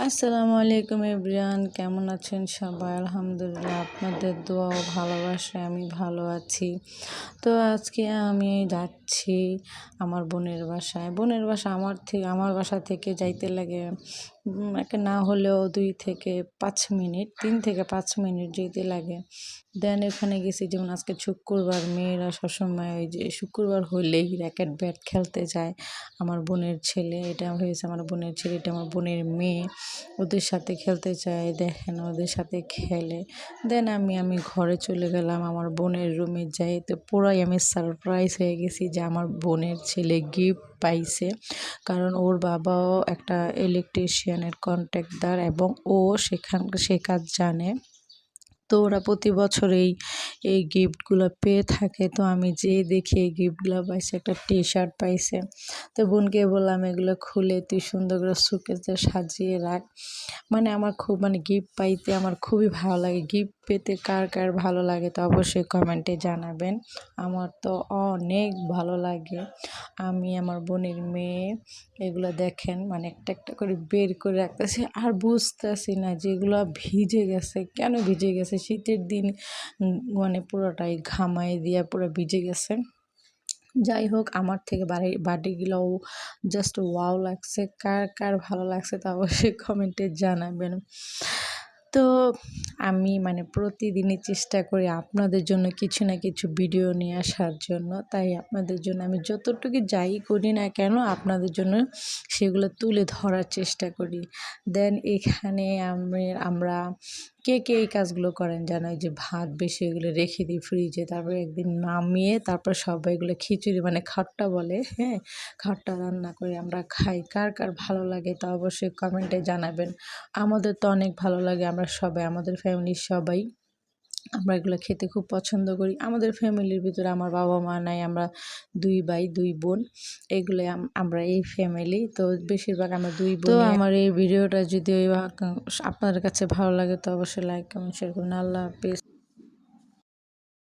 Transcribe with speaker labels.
Speaker 1: আসসালামু আলাইকুম এভরিওয়ান, কেমন আছেন সবাই? আলহামদুলিল্লাহ, আপনাদের দোয়া ও ভালোবাসায় আমি ভালো আছি। তো আজকে আমি যাচ্ছি আমার বোনের বাসায়। বোনের বাসা আমার বাসা থেকে যাইতে লাগে একটা না হলেও 3 থেকে 5 মিনিট যেতে লাগে। দেন এখানে গেছি, যেমন আজকে শুক্রবার, মেয়েরা সবসময় ওই যে শুক্রবার হলেই র্যাকেট ব্যাট খেলতে যায়। আমার বোনের ছেলে, এটা হয়েছে আমার বোনের ছেলে, এটা আমার বোনের মেয়ে, ওদের সাথে খেলতে চায়। দেখেন ওদের সাথে খেলে। দেন আমি ঘরে চলে গেলাম, আমার বোনের রুমে যাই। তো পুরাই আমি সারপ্রাইজ হয়ে গেছি যে আমার বোনের ছেলে গিফট পাইছে, কারণ ওর বাবাও একটা ইলেকট্রিশিয়ানের কন্ট্রাক্টর এবং ও সে কাজ জানে। তো ওরা প্রতি বছর এই গিফটগুলো পেয়ে থাকে। তো আমি যেয়ে দেখি এই গিফটগুলো পাইছে, একটা টি-শার্ট পাইছে। তো বোনকে বললাম, এগুলো খুলে তুই সুন্দর করে শোকেসে সাজিয়ে রাখ। আমার খুব গিফট পাইতে আমার খুবই ভালো লাগে। গিফট পেতে কার কার ভালো লাগে তো অবশ্যই কমেন্টে জানাবেন। আমার তো অনেক ভালো লাগে। আমি আমার বোনের মেয়ে এগুলো দেখেন একটা একটা করে বের করে রাখতেছি, আর বুঝতেছি না যে এগুলো ভিজে গেছে। কেন ভিজে গেছে? শীতের দিন পুরোটাই ঘামাই দিয়া পুরো ভিজে গেছে। যাই হোক, আমার থেকে বাড়িগুলোও জাস্ট ওয়াও লাগছে। কার কার ভালো লাগছে তা অবশ্যই কমেন্টে জানাবেন। তো আমি প্রতিদিনই চেষ্টা করি আপনাদের জন্য কিছু না কিছু ভিডিও নিয়ে আসার জন্য। তাই আপনাদের জন্য আমি যতটুকু যাই করি না কেন, আপনাদের জন্য সেগুলো তুলে ধরার চেষ্টা করি। দেন এখানে আমরা কে কে এই কাজগুলো করেন জানো? এই যে ভাত বেশি এগুলো রেখে দিই ফ্রিজে, তারপরে একদিন নামিয়ে তারপর সবাই এগুলো খিচুড়ি খাট্টা বলে, হ্যাঁ, খাট্টা রান্না করে আমরা খাই। কার কার ভালো লাগে তা অবশ্যই কমেন্টে জানাবেন। আমাদের তো অনেক ভালো লাগে, আমাদের ফ্যামিলির সবাই আমরা এগুলো খেতে খুব পছন্দ করি। আমাদের ফ্যামিলির ভিতরে আমার বাবা মা নাই, আমরা 2 ভাই 2 বোন, এগুলো আমরা এই ফ্যামিলি। তো বেশিরভাগ আমরা 2 বোন। তো আমার এই ভিডিওটা যদি আপনাদের কাছে ভালো লাগে তো অবশ্যই লাইক কমেন্ট শেয়ার করুন। আল্লাহ হাফেজ।